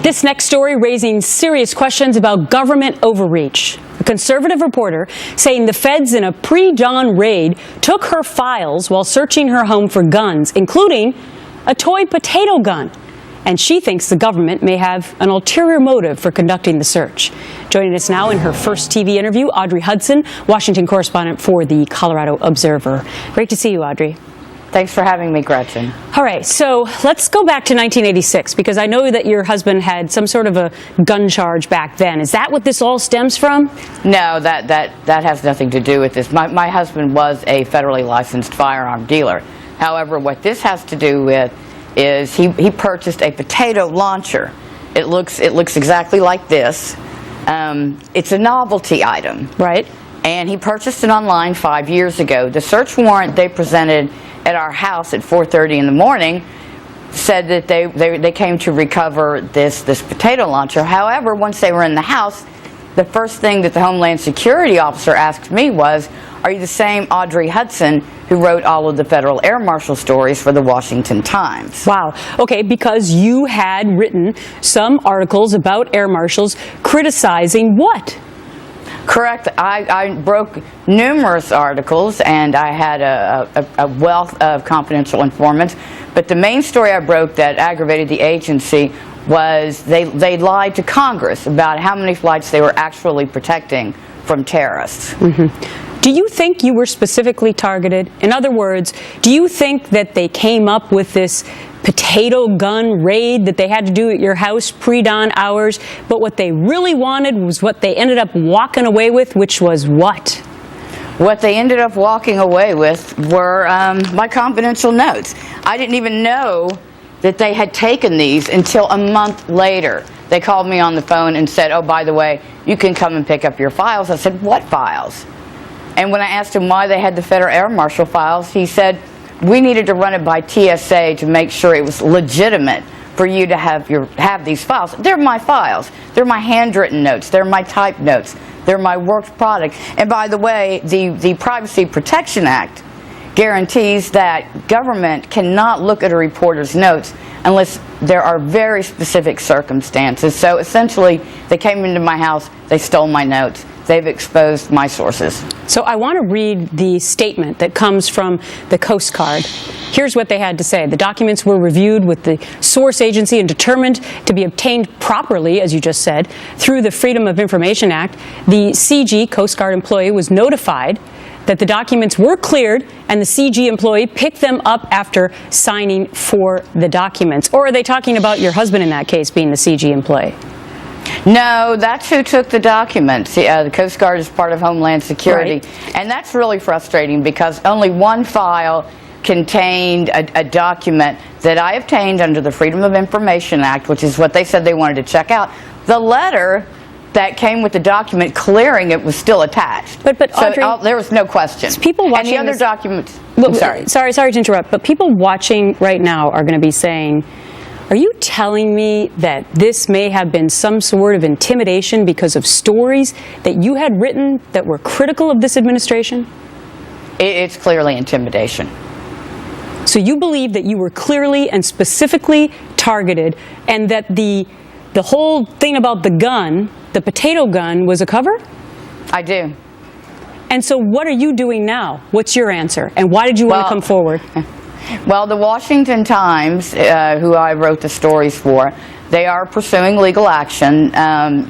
This next story raising serious questions about government overreach. A conservative reporter saying the feds in a pre-dawn raid took her files while searching her home for guns, including a toy potato gun. And she thinks the government may have an ulterior motive for conducting the search. Joining us now in her first TV interview, Audrey Hudson, Washington correspondent for the Colorado Observer. Great to see you, Audrey. Thanks for having me, Gretchen. All right, so let's go back to 1986, because I know that your husband had some sort of a gun charge back then. Is that what this all stems from? No, that has nothing to do with this. My husband was a federally licensed firearm dealer. However, what this has to do with is he purchased a potato launcher. It looks exactly like this. It's a novelty item. Right. And he purchased it online 5 years ago. The search warrant they presented at our house at 4:30 in the morning said that they came to recover this potato launcher. However, once they were in the house, the first thing that the Homeland Security officer asked me was, "Are you the same Audrey Hudson who wrote all of the federal air marshal stories for the Washington Times?" Wow. Okay, because you had written some articles about air marshals criticizing what? Correct. I broke numerous articles, and I had a wealth of confidential informants. But the main story I broke that aggravated the agency was they lied to Congress about how many flights they were actually protecting from terrorists. Mm-hmm. Do you think you were specifically targeted? In other words, do you think that they came up with this potato gun raid that they had to do at your house pre-dawn hours, but what they really wanted was what they ended up walking away with, which was what? What they ended up walking away with were my confidential notes. I didn't even know that they had taken these until a month later. They called me on the phone and said, "Oh, by the way, you can come and pick up your files." I said, "What files?" And when I asked him why they had the federal air marshal files, he said, "We needed to run it by TSA to make sure it was legitimate for you to have these files." They're my files. They're my handwritten notes. They're my typed notes. They're my work product. And by the way, the Privacy Protection Act guarantees that government cannot look at a reporter's notes unless there are very specific circumstances. So essentially, they came into my house, they stole my notes. They've exposed my sources. So I want to read the statement that comes from the Coast Guard. Here's what they had to say. The documents were reviewed with the source agency and determined to be obtained properly, as you just said, through the Freedom of Information Act. The CG, Coast Guard employee, was notified that the documents were cleared, and the CG employee picked them up after signing for the documents. Or are they talking about your husband in that case being the CG employee? No, that's who took the documents. The Coast Guard is part of Homeland Security. Right. And that's really frustrating because only one file contained a document that I obtained under the Freedom of Information Act, which is what they said they wanted to check out. The letter that came with the document clearing it was still attached. But Audrey, so there was no question. People watching and the other documents. Well, sorry to interrupt, but people watching right now are going to be saying, "Are you telling me that this may have been some sort of intimidation because of stories that you had written that were critical of this administration?" It's clearly intimidation. So you believe that you were clearly and specifically targeted, and that the whole thing about the gun, the potato gun, was a cover? I do. And so what are you doing now? What's your answer? And why did you want to come forward? Well, the Washington Times, who I wrote the stories for, they are pursuing legal action,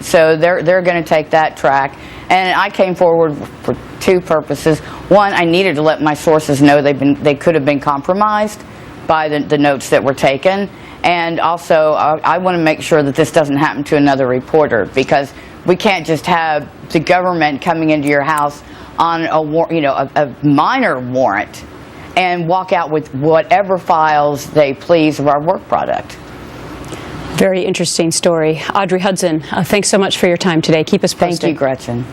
so they're going to take that track. And I came forward for two purposes. One, I needed to let my sources know they could have been compromised by the notes that were taken. And also, I want to make sure that this doesn't happen to another reporter, because we can't just have the government coming into your house on a minor warrant and walk out with whatever files they please of our work product. Very interesting story. Audrey Hudson, thanks so much for your time today. Keep us posted. Thank you, Gretchen.